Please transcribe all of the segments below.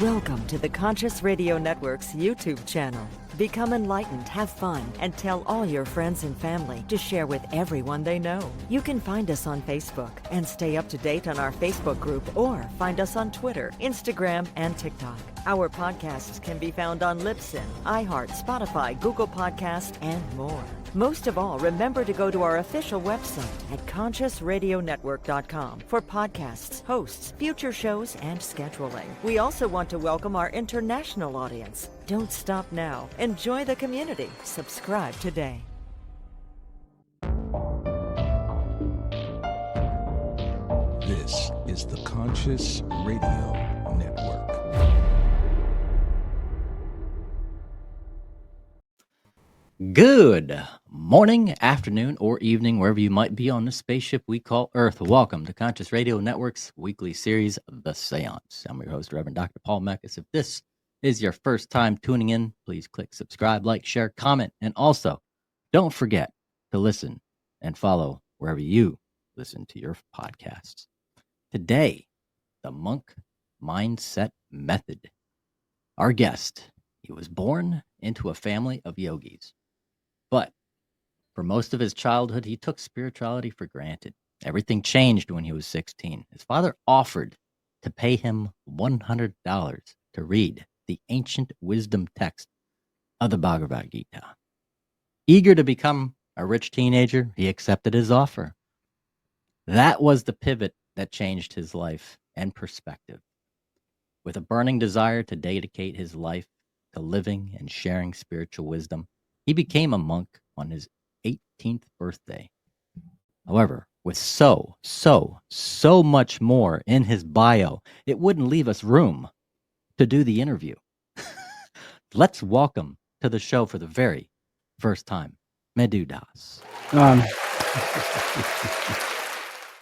Welcome to the Conscious Radio Network's YouTube channel. Become enlightened, have fun, and tell all your friends and family to share with everyone they know. You can find us on Facebook and stay up to date on our Facebook group, or find us on Twitter, Instagram, and TikTok. Our podcasts can be found on Libsyn, iHeart, Spotify, Google Podcast, and more. Most of all, remember to go to our official website at consciousradionetwork.com for podcasts, hosts, future shows, and scheduling. We also want to welcome our international audience. Don't stop now. Enjoy the community. Subscribe today. This is the Conscious Radio Network. Good morning, afternoon, or evening, wherever you might be on the spaceship we call Earth. Welcome to Conscious Radio Network's weekly series, The Seance. I'm your host, Reverend Dr. Paul Meckes. If this is your first time tuning in, please click subscribe, like, share, comment, and also don't forget to listen and follow wherever you listen to your podcasts. Today, the Monk Mindset Method. Our guest, he was born into a family of yogis. But for most of his childhood, he took spirituality for granted. Everything changed when he was 16. His father offered to pay him $100 to read the ancient wisdom text of the Bhagavad Gita. Eager to become a rich teenager, he accepted his offer. That was the pivot that changed his life and perspective. With a burning desire to dedicate his life to living and sharing spiritual wisdom, he became a monk on his 18th birthday. However, with so much more in his bio, it wouldn't leave us room to do the interview. Let's welcome to the show for the very first time, Madhu Das.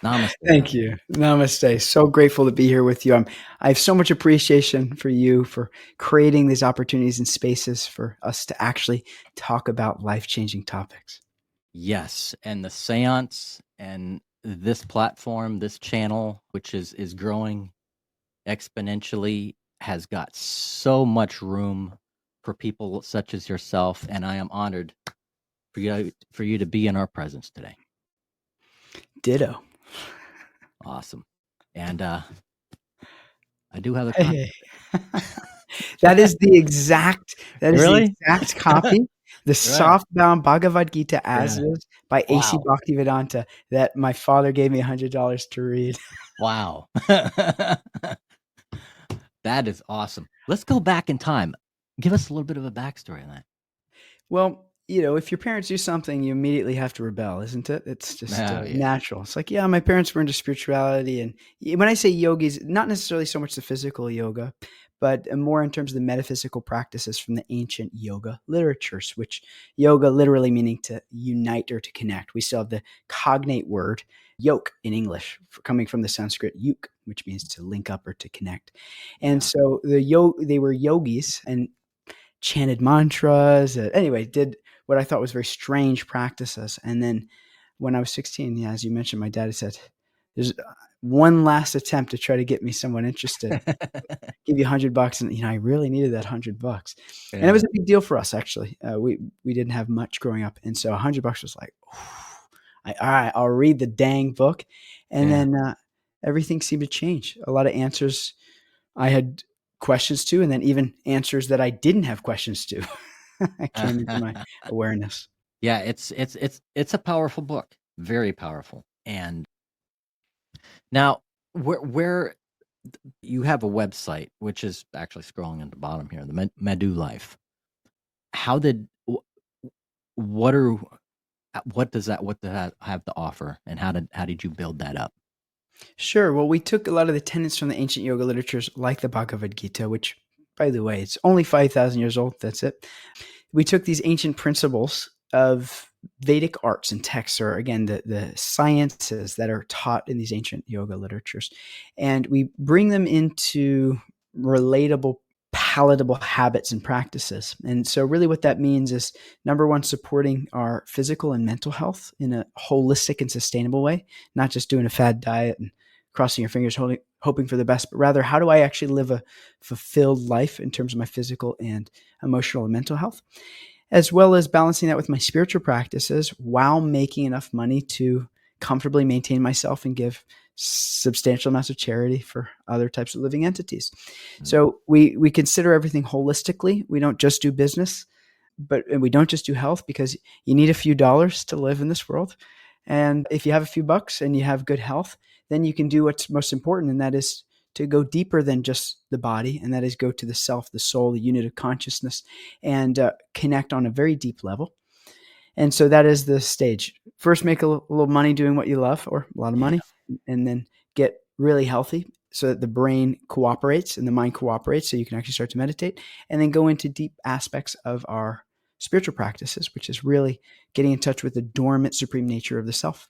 Namaste. Thank you. Namaste. So grateful to be here with you. I have so much appreciation for you for creating these opportunities and spaces for us to actually talk about life-changing topics. Yes, and the seance and this platform, this channel, which is growing exponentially, has got so much room for people such as yourself, and I am honored for you to be in our presence today. Ditto. Awesome. And I do have a copy. That is the exact copy. The softbound Bhagavad Gita as is by A.C. Bhaktivedanta that my father gave me $100 to read. Wow. That is awesome. Let's go back in time. Give us a little bit of a backstory on that. Well, if your parents do something, you immediately have to rebel, isn't it? It's just natural. It's like, my parents were into spirituality. And when I say yogis, not necessarily so much the physical yoga, but more in terms of the metaphysical practices from the ancient yoga literatures, which yoga literally meaning to unite or to connect. We still have the cognate word yoke in English, coming from the Sanskrit yuk, which means to link up or to connect. And so they were yogis and chanted mantras. Anyway, did what I thought was very strange practices. And then when I was 16, as you mentioned, my dad said, there's one last attempt to try to get me someone interested. Give you $100. And, I really needed that $100. Yeah. And it was a big deal for us, actually. We didn't have much growing up. And so $100 was like, all right, I'll read the dang book. And then everything seemed to change. A lot of answers I had questions to, and then even answers that I didn't have questions to. I came into my awareness. Yeah, it's a powerful book, very powerful. And now, where you have a website, which is actually scrolling at the bottom here, the Madhu Life. What does that have to offer, and how did you build that up? Sure. Well, we took a lot of the tenets from the ancient yoga literatures, like the Bhagavad Gita, which, by the way, it's only 5,000 years old. That's it. We took these ancient principles of Vedic arts and texts, or again, the sciences that are taught in these ancient yoga literatures, and we bring them into relatable, palatable habits and practices. And so really what that means is, number one, supporting our physical and mental health in a holistic and sustainable way, not just doing a fad diet and crossing your fingers, hoping for the best, but rather how do I actually live a fulfilled life in terms of my physical and emotional and mental health, as well as balancing that with my spiritual practices while making enough money to comfortably maintain myself and give substantial amounts of charity for other types of living entities. So we consider everything holistically. We don't just do business, and we don't just do health, because you need a few dollars to live in this world. And if you have a few bucks and you have good health, then you can do what's most important, and that is to go deeper than just the body, and that is go to the self, the soul, the unit of consciousness, and connect on a very deep level. And so that is the stage. First, make a little money doing what you love, or a lot of money, and then get really healthy so that the brain cooperates and the mind cooperates so you can actually start to meditate, and then go into deep aspects of our spiritual practices, which is really getting in touch with the dormant supreme nature of the self.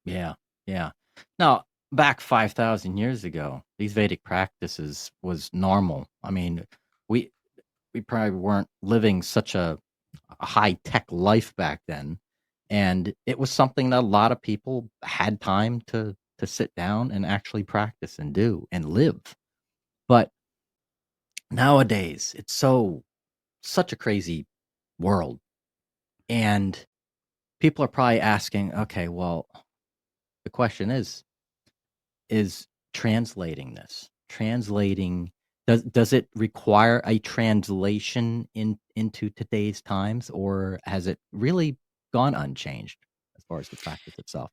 Yeah. Yeah. Now, back 5,000 years ago, these Vedic practices was normal. I mean, we probably weren't living such a high-tech life back then, and it was something that a lot of people had time to sit down and actually practice and do and live. But nowadays, it's such a crazy world, and people are probably asking, okay, well, the question is translating this, does it require a translation into today's times, or has it really gone unchanged as far as the practice itself?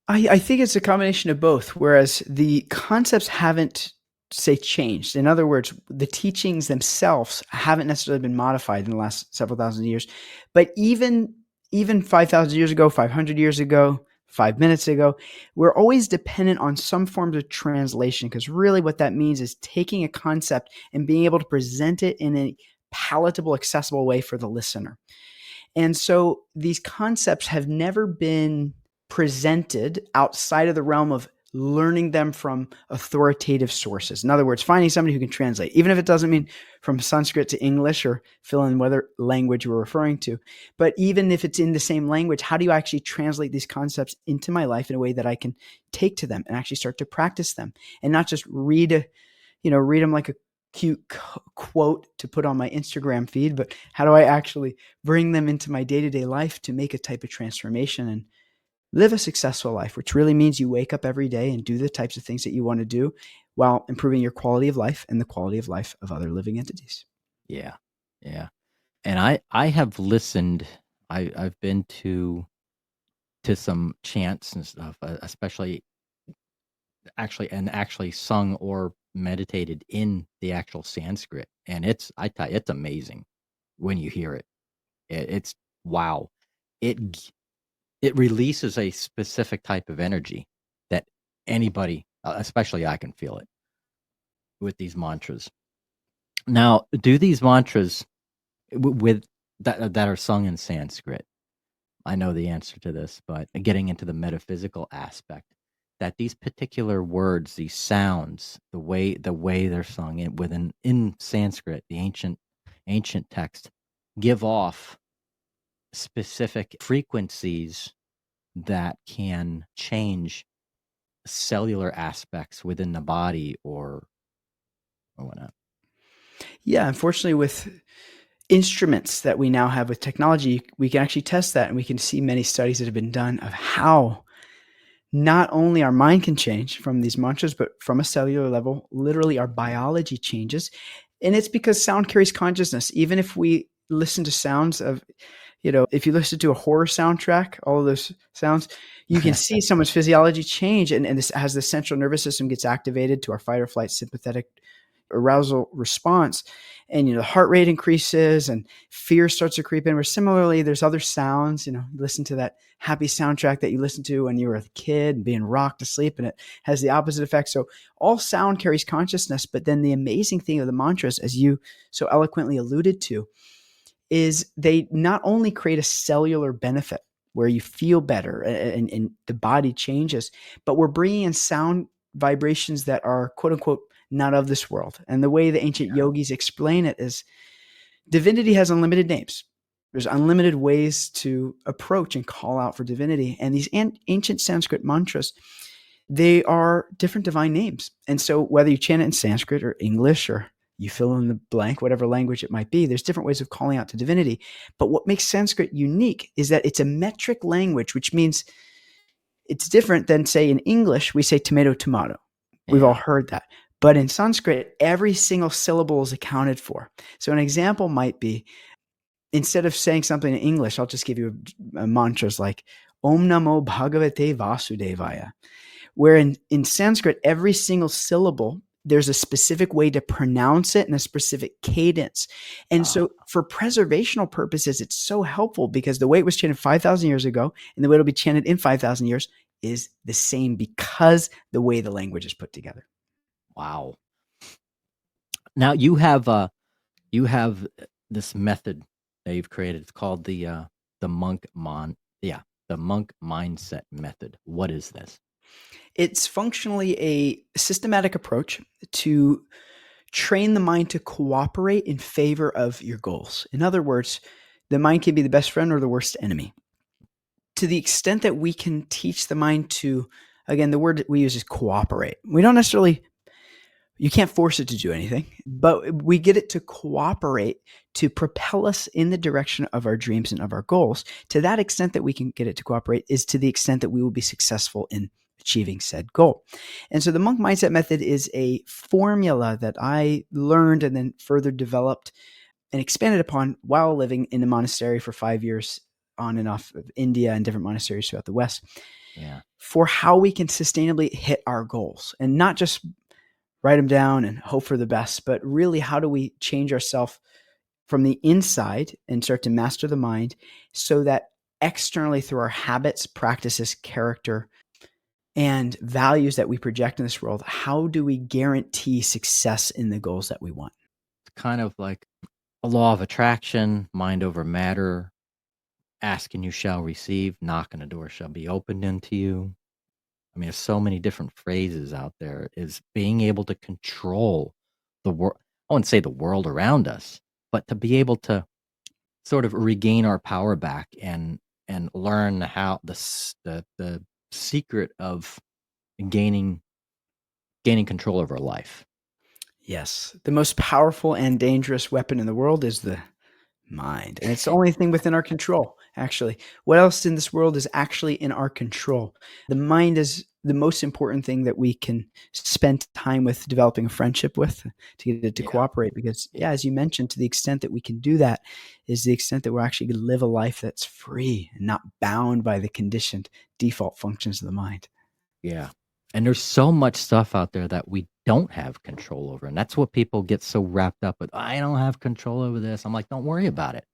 I think it's a combination of both, whereas the concepts haven't, say, changed. In other words, the teachings themselves haven't necessarily been modified in the last several thousand years. But even 5,000 years ago, 500 years ago, 5 minutes ago, we're always dependent on some forms of translation, because really what that means is taking a concept and being able to present it in a palatable, accessible way for the listener. And so these concepts have never been presented outside of the realm of learning them from authoritative sources. In other words, finding somebody who can translate, even if it doesn't mean from Sanskrit to English, or fill in whatever language we're referring to. But even if it's in the same language, how do you actually translate these concepts into my life in a way that I can take to them and actually start to practice them, and not just read them like a cute quote to put on my Instagram feed, but how do I actually bring them into my day-to-day life to make a type of transformation and live a successful life, which really means you wake up every day and do the types of things that you want to do while improving your quality of life and the quality of life of other living entities. Yeah. Yeah. And I have listened, I've been to some chants and stuff, especially actually sung or meditated in the actual Sanskrit, and it's amazing when you hear it. It's wow. It releases a specific type of energy that anybody, especially I, can feel it with these mantras. Now, do these mantras with that are sung in Sanskrit? I know the answer to this, but getting into the metaphysical aspect, that these particular words, these sounds, the way they're sung in Sanskrit, the ancient text, give off specific frequencies that can change cellular aspects within the body or whatnot. Yeah, unfortunately, with instruments that we now have with technology, we can actually test that, and we can see many studies that have been done of how not only our mind can change from these mantras, but from a cellular level, literally our biology changes. And it's because sound carries consciousness. Even if we listen to sounds of, if you listen to a horror soundtrack, all of those sounds, you can see someone's physiology change. And this, as the central nervous system gets activated to our fight or flight sympathetic arousal response, and the heart rate increases and fear starts to creep in. Where similarly, there's other sounds, listen to that happy soundtrack that you listened to when you were a kid, being rocked to sleep, and it has the opposite effect. So all sound carries consciousness. But then the amazing thing of the mantras, as you so eloquently alluded to, is they not only create a cellular benefit where you feel better and the body changes, but we're bringing in sound vibrations that are quote unquote not of this world. And the way the ancient yogis explain it is divinity has unlimited names. There's unlimited ways to approach and call out for divinity. And these ancient Sanskrit mantras, they are different divine names. And so whether you chant it in Sanskrit or English or you fill in the blank, whatever language it might be, there's different ways of calling out to divinity. But what makes Sanskrit unique is that it's a metric language, which means it's different than, say, in English, we say tomato, tomato. We've all heard that. But in Sanskrit, every single syllable is accounted for. So an example might be, instead of saying something in English, I'll just give you mantras like Om Namo Bhagavate Vasudevaya, where in Sanskrit, every single syllable, there's a specific way to pronounce it and a specific cadence. And so for preservational purposes, it's so helpful because the way it was chanted 5,000 years ago and the way it'll be chanted in 5,000 years is the same because the way the language is put together. Wow. Now you have this method that you've created. It's called the monk mindset method. What is this? It's functionally a systematic approach to train the mind to cooperate in favor of your goals. In other words, the mind can be the best friend or the worst enemy. To the extent that we can teach the mind to, again, the word we use is cooperate. We don't necessarily, you can't force it to do anything, but we get it to cooperate to propel us in the direction of our dreams and of our goals. To that extent that we can get it to cooperate is to the extent that we will be successful in achieving said goal. And so the monk mindset method is a formula that I learned and then further developed and expanded upon while living in the monastery for 5 years on and off of India and different monasteries throughout the West, for how we can sustainably hit our goals and not just write them down and hope for the best, but really how do we change ourselves from the inside and start to master the mind so that externally through our habits, practices, character, and values that we project in this world, how do we guarantee success in the goals that we want? It's kind of like a law of attraction, mind over matter, ask and you shall receive, knock and the door shall be opened unto you. I mean, there's so many different phrases out there. Is being able to control the world, I wouldn't say the world around us, but to be able to sort of regain our power back and learn how the secret of gaining control over life. Yes. The most powerful and dangerous weapon in the world is the mind. And it's the only thing within our control, actually. What else in this world is actually in our control? The mind is the most important thing that we can spend time with, developing a friendship with, to get it to cooperate. Because, as you mentioned, to the extent that we can do that is the extent that we're actually going to live a life that's free and not bound by the conditioned default functions of the mind. Yeah. And there's so much stuff out there that we don't have control over. And that's what people get so wrapped up with. I don't have control over this. I'm like, don't worry about it.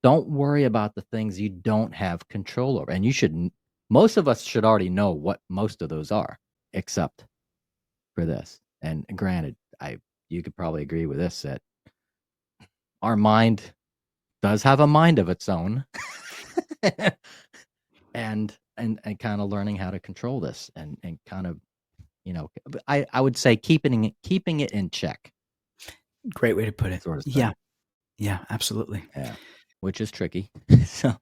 Don't worry about the things you don't have control over. And most of us should already know what most of those are, except for this. And granted, you could probably agree with this, that our mind does have a mind of its own. and kind of learning how to control this and kind of, I would say keeping it in check. Great way to put it. Sort of yeah, absolutely. Yeah, which is tricky. So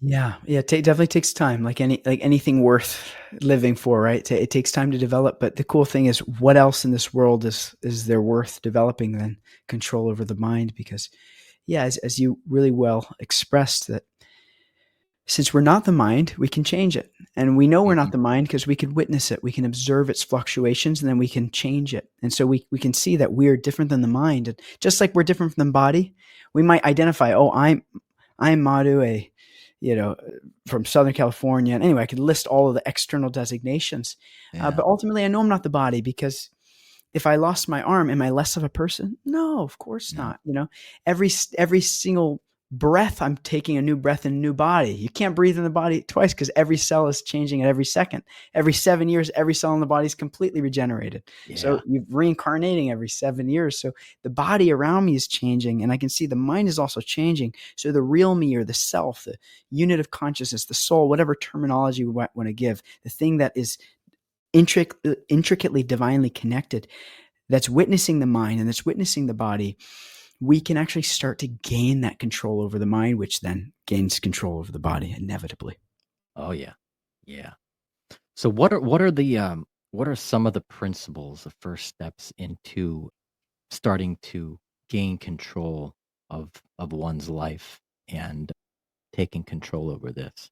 it definitely takes time. Like anything worth living for, right? It takes time to develop. But the cool thing is, what else in this world is there worth developing than control over the mind? Because, as you really well expressed, that since we're not the mind, we can change it. And we know we're not the mind because we can witness it. We can observe its fluctuations and then we can change it. And so we can see that we're different than the mind. And just like we're different from the body, we might identify, I'm Madhu, from Southern California. And anyway, I could list all of the external designations. But ultimately, I know I'm not the body because if I lost my arm, am I less of a person? No, of course not. Every single breath, I'm taking a new breath in a new body. You can't breathe in the body twice because every cell is changing at every second. Every 7 years, every cell in the body is completely regenerated. So you're reincarnating every 7 years. So the body around me is changing, and I can see the mind is also changing. So the real me, or the self, the unit of consciousness, the soul, whatever terminology we want to give, the thing that is intricately divinely connected, that's witnessing the mind and that's witnessing the body, we can actually start to gain that control over the mind, which then gains control over the body inevitably. Oh yeah. So what are the what are some of the principles, the first steps into starting to gain control of one's life and taking control over this?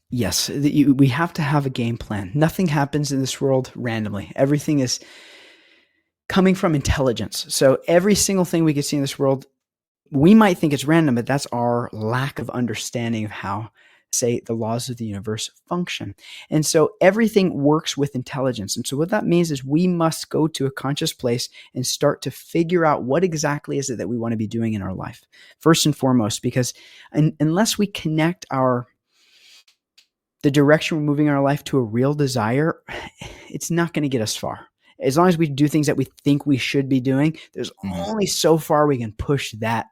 Yes, we have to have a game plan. Nothing happens in this world randomly. Everything is coming from intelligence. So every single thing we can see in this world, we might think it's random, but that's our lack of understanding of how, say, the laws of the universe function. And so everything works with intelligence. And so what that means is we must go to a conscious place and start to figure out what exactly is it that we want to be doing in our life, first and foremost, because unless we connect the direction we're moving in our life to a real desire, it's not going to get us far. As long as we do things that we think we should be doing, there's only so far we can push that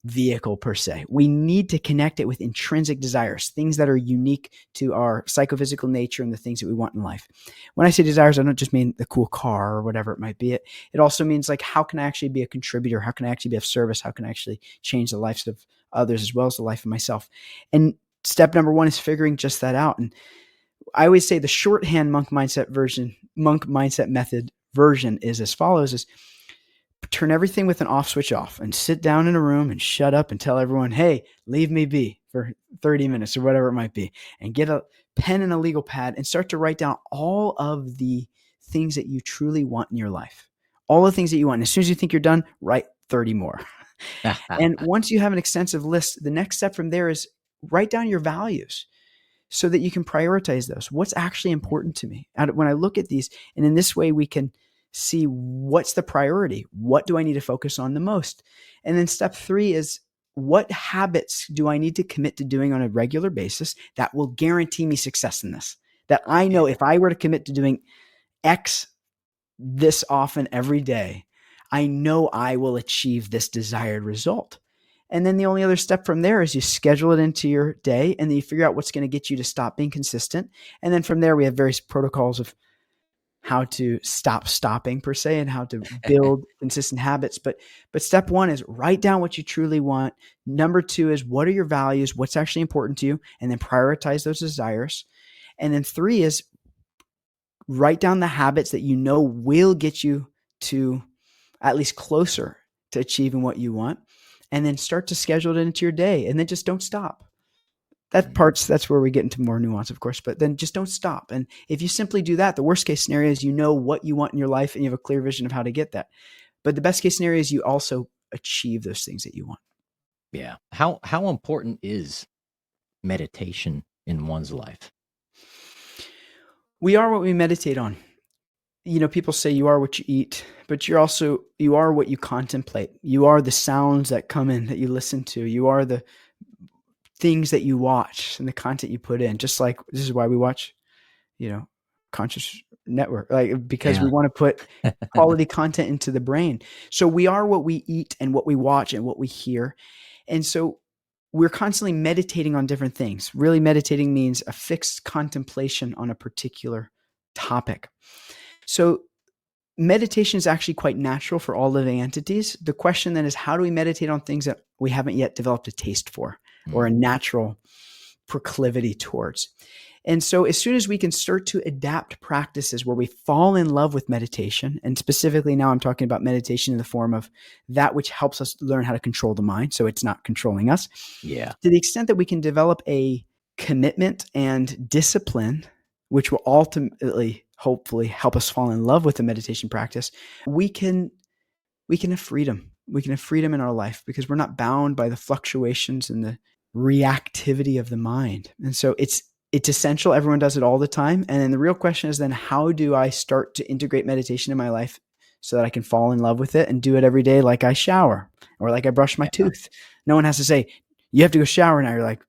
vehicle per se. We need to connect it with intrinsic desires, things that are unique to our psychophysical nature and the things that we want in life. When I say desires, I don't just mean the cool car or whatever it might be. It also means like, how can I actually be a contributor? How can I actually be of service? How can I actually change the lives of others as well as the life of myself? And step number one is figuring just that out. And I always say the shorthand monk mindset method version is as follows: is turn everything with an off switch off and sit down in a room and shut up and tell everyone, hey, leave me be for 30 minutes or whatever it might be, and get a pen and a legal pad and start to write down all of the things that you truly want in your life, all the things that you want. And as soon as you think you're done, write 30 more. And once you have an extensive list, the next step from there is write down your values so that you can prioritize those. What's actually important to me? When I look at these, and in this way, we can see what's the priority. What do I need to focus on the most? And then step 3 is, what habits do I need to commit to doing on a regular basis that will guarantee me success in this? That I know if I were to commit to doing X this often every day, I know I will achieve this desired result. And then the only other step from there is you schedule it into your day, and then you figure out what's going to get you to stop being consistent. And then from there, we have various protocols of how to stop stopping per se, and how to build consistent habits. But step 1 is write down what you truly want. Number 2 is, what are your values? What's actually important to you? And then prioritize those desires. And then 3 is, write down the habits that you know will get you to at least closer to achieving what you want. And then start to schedule it into your day, and then just don't stop. That's where we get into more nuance, of course, but then just don't stop. And if you simply do that, the worst case scenario is you know what you want in your life and you have a clear vision of how to get that. But the best case scenario is you also achieve those things that you want. Yeah. How important is meditation in one's life? We are what we meditate on. You know, people say you are what you eat, but you are what you contemplate. You are the sounds that come in that you listen to. You are the things that you watch and the content you put in. Just like, this is why we watch, Conscious Network, because we want to put quality content into the brain. So we are what we eat and what we watch and what we hear. And so we're constantly meditating on different things. Really, meditating means a fixed contemplation on a particular topic. So meditation is actually quite natural for all living entities. The question then is, how do we meditate on things that we haven't yet developed a taste for or a natural proclivity towards? And so as soon as we can start to adapt practices where we fall in love with meditation, and specifically now I'm talking about meditation in the form of that which helps us learn how to control the mind, so it's not controlling us. Yeah. To the extent that we can develop a commitment and discipline, which will ultimately, hopefully, help us fall in love with the meditation practice, we can have freedom. We can have freedom in our life because we're not bound by the fluctuations and the reactivity of the mind. And so it's essential. Everyone does it all the time. And then the real question is then, how do I start to integrate meditation in my life so that I can fall in love with it and do it every day, like I shower or like I brush my tooth? No one has to say, you have to go shower now. You're like,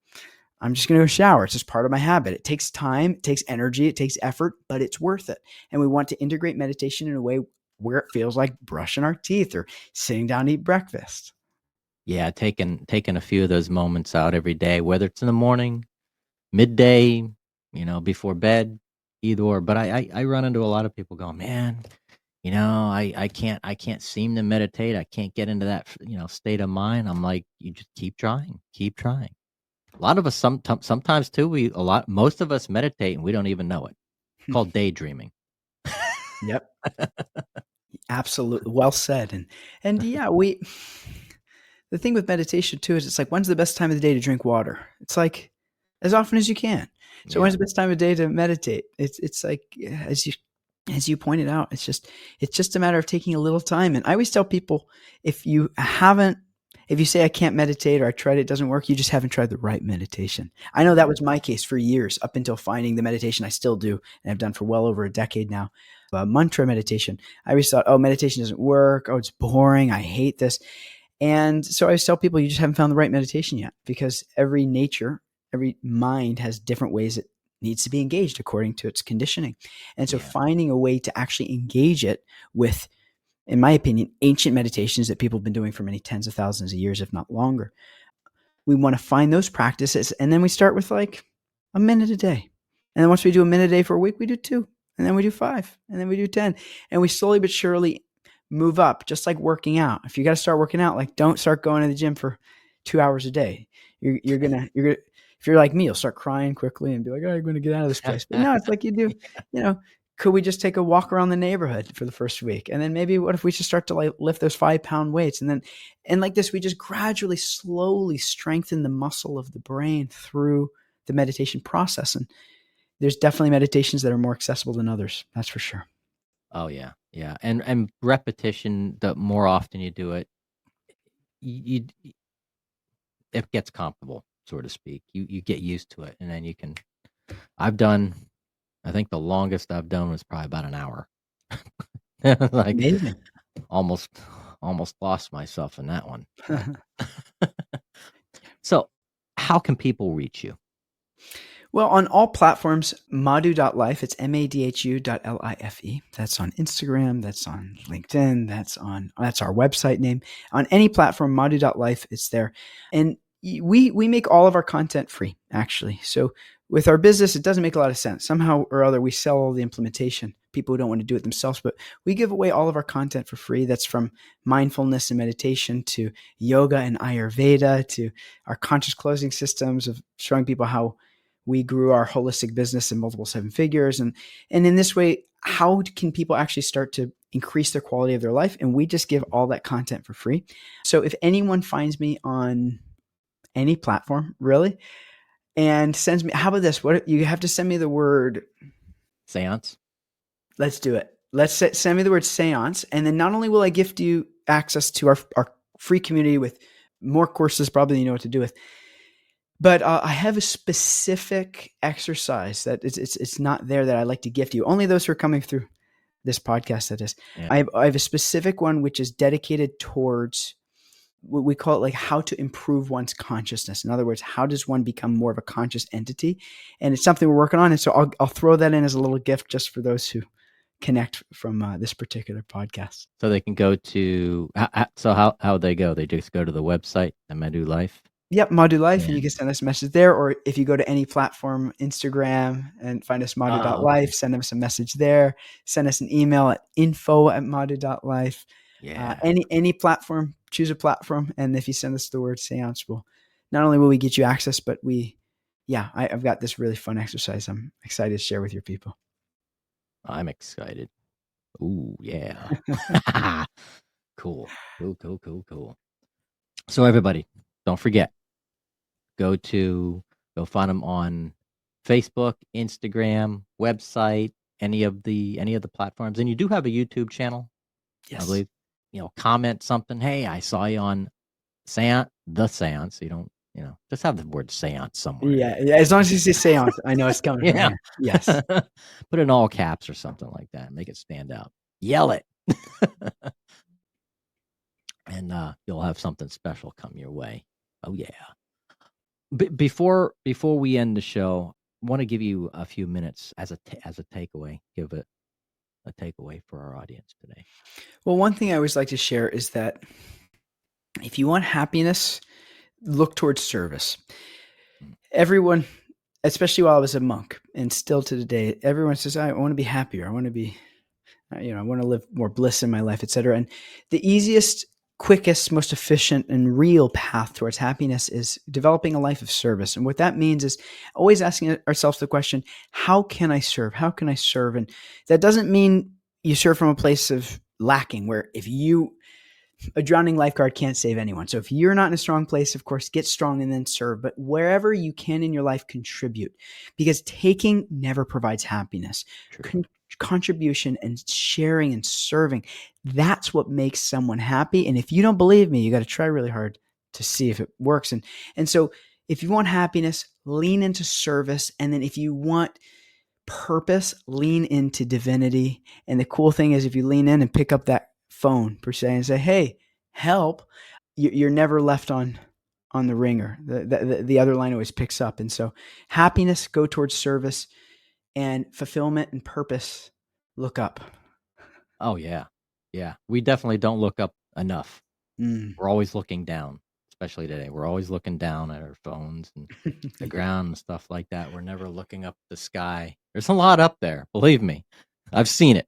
I'm just going to go shower. It's just part of my habit. It takes time, it takes energy, it takes effort, but it's worth it. And we want to integrate meditation in a way where it feels like brushing our teeth or sitting down to eat breakfast. Yeah, taking a few of those moments out every day, whether it's in the morning, midday, before bed, either or. But I run into a lot of people going, man, I can't seem to meditate. I can't get into that, state of mind. I'm like, you just keep trying. A lot of us, sometimes too, most of us meditate and we don't even know it. It's called daydreaming. Yep. Absolutely. Well said. And yeah, the thing with meditation too is it's like, when's the best time of the day to drink water? It's like as often as you can. So when's the best time of day to meditate? It's like, as you pointed out, it's just a matter of taking a little time. And I always tell people, if you say I can't meditate or I tried it doesn't work, you just haven't tried the right meditation. I know that was my case for years, up until finding the meditation I still do and I've done for well over a decade now. Mantra meditation. I always thought, oh, meditation doesn't work. Oh, it's boring. I hate this. And so I always tell people, you just haven't found the right meditation yet, because every mind has different ways it needs to be engaged according to its conditioning. And so finding a way to actually engage it with, in my opinion, ancient meditations that people have been doing for many tens of thousands of years, if not longer. We want to find those practices. And then we start with like a minute a day. And then once we do a minute a day for a week, we do 2. And then we do 5. And then we do 10. And we slowly but surely move up, just like working out. If you got to start working out, like, don't start going to the gym for 2 hours a day. You're gonna, if you're like me, you'll start crying quickly and be like, oh, I'm going to get out of this place. But no, it's like you do, could we just take a walk around the neighborhood for the first week? And then maybe what if we just start to like lift those 5-pound weights? And like this, we just gradually, slowly strengthen the muscle of the brain through the meditation process. And there's definitely meditations that are more accessible than others. That's for sure. Oh yeah. Yeah. And repetition, the more often you do it, it gets comfortable, so to speak. You get used to it, and then you can, I think the longest I've done was probably about an hour. Like, amazing. Almost lost myself in that one. So how can people reach you? Well, on all platforms, madhu.life. It's madhu.life. That's on Instagram. That's on LinkedIn. That's our website name. On any platform, madhu.life, it's there. And we make all of our content free, actually. So with our business, it doesn't make a lot of sense. Somehow or other, we sell all the implementation. People who don't want to do it themselves, but we give away all of our content for free. That's from mindfulness and meditation to yoga and Ayurveda to our conscious closing systems of showing people how we grew our holistic business in multiple 7 figures. And in this way, how can people actually start to increase their quality of their life? And we just give all that content for free. So if anyone finds me on any platform, really, and sends me, how about this? What you have to send me the word seance. Let's do it. Send me the word seance. And then not only will I gift you access to our free community with more courses probably than you know what to do with, but I have a specific exercise that it's not there that I like to gift you. Only those who are coming through this podcast, that is. Yeah. I have a specific one which is dedicated towards what we call it, like, how to improve one's consciousness. In other words, how does one become more of a conscious entity? And it's something we're working on. And so I'll throw that in as a little gift just for those who connect from this particular podcast. So they can go to, how they go? They just go to the website, the Madhu Life? Yep, Madhu Life, and you can send us a message there. Or if you go to any platform, Instagram, and find us madhu.life, send us a message there. Send us an email at info@madhu.life. Yeah. Any platform, choose a platform, and if you send us the word seance, not only will we get you access, but I've got this really fun exercise I'm excited to share with your people. I'm excited. Ooh, yeah. Cool. So everybody, don't forget, go find them on Facebook, Instagram, website, any of the platforms. And you do have a YouTube channel. Yes. I believe. Comment something. Hey, I saw you on the seance. You don't, just have the word seance somewhere. Yeah. As long as you say seance, I know it's coming. Yeah. From here. Yes. Put it in all caps or something like that. Make it stand out. Yell it. And you'll have something special come your way. Oh yeah. Before we end the show, I want to give you a few minutes as a takeaway. Give it a takeaway for our audience today. Well, one thing I always like to share is that if you want happiness, look towards service. Everyone, especially while I was a monk and still to today, everyone says, I want to be happier. I want to be, I want to live more bliss in my life, etc. And the easiest, quickest, most efficient and real path towards happiness is developing a life of service. And what that means is always asking ourselves the question, how can I serve? How can I serve? And that doesn't mean you serve from a place of lacking, where a drowning lifeguard can't save anyone. So if you're not in a strong place, of course, get strong and then serve. But wherever you can in your life, contribute, because taking never provides happiness. Contribution and sharing and serving, that's what makes someone happy. And if you don't believe me, you got to try really hard to see if it works. And so if you want happiness, lean into service. And then if you want purpose, lean into divinity. And the cool thing is, if you lean in and pick up that phone per se and say, hey, help, you're never left on the ringer. The other line always picks up. And so happiness, go towards service, and fulfillment and purpose, look up. Oh, yeah. Yeah. We definitely don't look up enough. We're always looking down, especially today. We're always looking down at our phones and the ground and stuff like that. We're never looking up the sky. There's a lot up there. Believe me. I've seen it.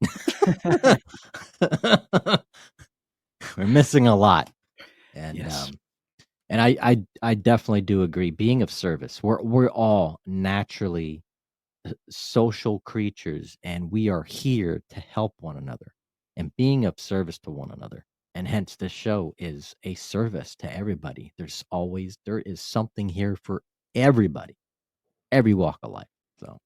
We're missing a lot. And Yes. And I definitely do agree. Being of service, we're all naturally social creatures, and we are here to help one another and being of service to one another. And hence, this show is a service to everybody. There is something here for everybody, every walk of life. So,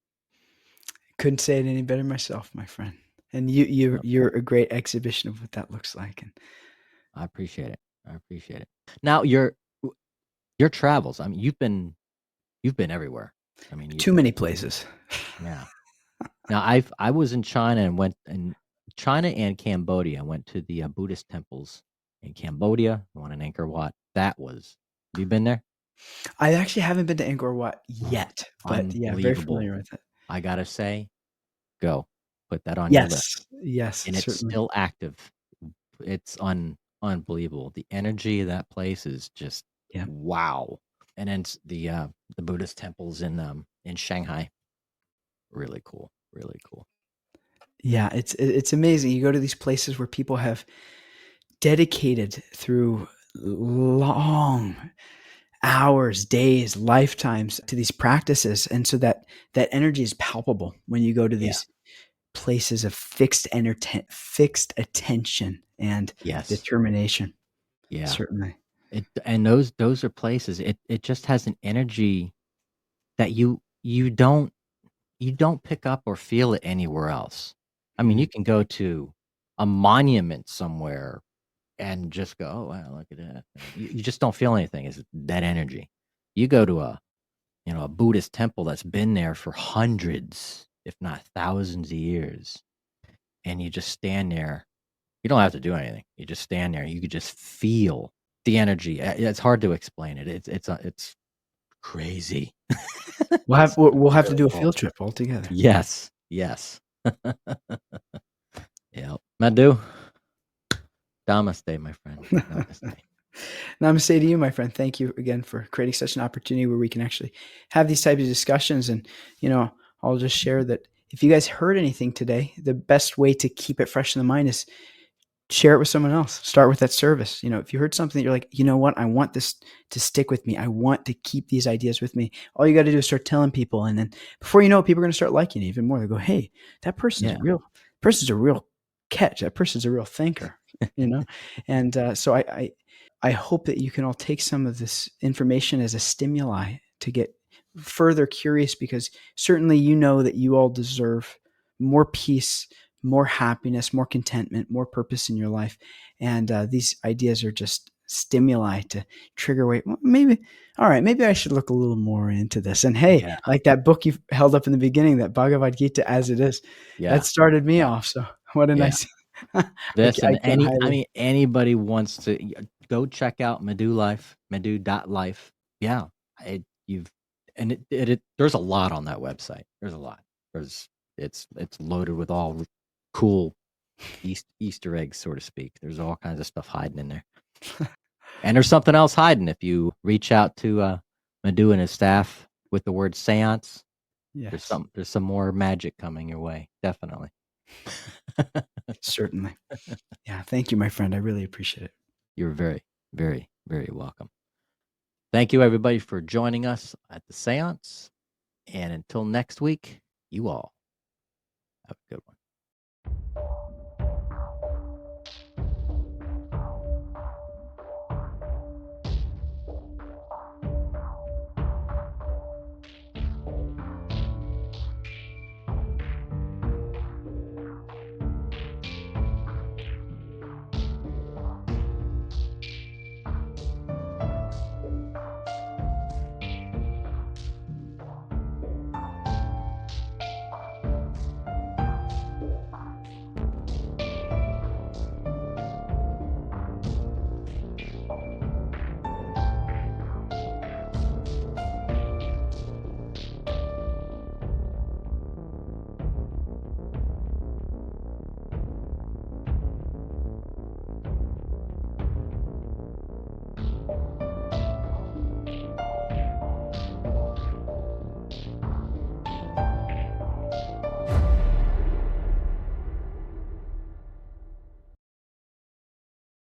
couldn't say it any better myself, my friend. And you're a great exhibition of what that looks like. And I appreciate it. I appreciate it. Now, your travels. I mean, you've been everywhere. I mean, too many places. Yeah. Now, I was in China and went in China and Cambodia. I went to the Buddhist temples in Cambodia. I went in Angkor Wat. Have you been there? I actually haven't been to Angkor Wat yet, but yeah, very familiar with it. I gotta say, go put that on your list. Yes, And it's certainly. still active. It's unbelievable. The energy of that place is just wow. And then the Buddhist temples in Shanghai, really cool, really cool. Yeah, it's amazing. You go to these places where people have dedicated through long hours, days, lifetimes to these practices, and so that energy is palpable when you go to these places of fixed attention and determination. Yeah, certainly. And those are places. It just has an energy that you don't pick up or feel it anywhere else. I mean, you can go to a monument somewhere and just go, oh wow, look at that. You just don't feel anything. It's that energy. You go to a Buddhist temple that's been there for hundreds, if not thousands of years, and you just stand there. You don't have to do anything. You just stand there. You could just feel the energy. It's hard to explain it. It's crazy. We'll have to do a field trip all together. Yes. Yeah, Madhu. Namaste, my friend. Namaste. Namaste to you, my friend. Thank you again for creating such an opportunity where we can actually have these types of discussions. And, I'll just share that if you guys heard anything today, the best way to keep it fresh in the mind is share it with someone else. Start with that service. If you heard something that you're like, you know what, I want this to stick with me. I want to keep these ideas with me. All you got to do is start telling people. And then before you know it, people are going to start liking you even more. They go, hey, that person's a real catch. That person's a real thinker, And so I hope that you can all take some of this information as a stimuli to get further curious, because certainly that you all deserve more peace, more happiness, more contentment, more purpose in your life. And these ideas are just stimuli to trigger, maybe I should look a little more into this. And hey, like that book you held up in the beginning, that Bhagavad Gita as it is, that started me off. So what a nice... This and anybody wants to go check out Madhu.life. Yeah, there's a lot on that website. There's a lot. It's loaded with all cool Easter eggs, so to speak. There's all kinds of stuff hiding in there. And there's something else hiding if you reach out to Madhu and his staff with the word seance. Yes. There's some more magic coming your way, definitely. Certainly. Yeah, thank you, my friend. I really appreciate it. You're very, very, very welcome. Thank you, everybody, for joining us at the seance. And until next week, you all have a good one.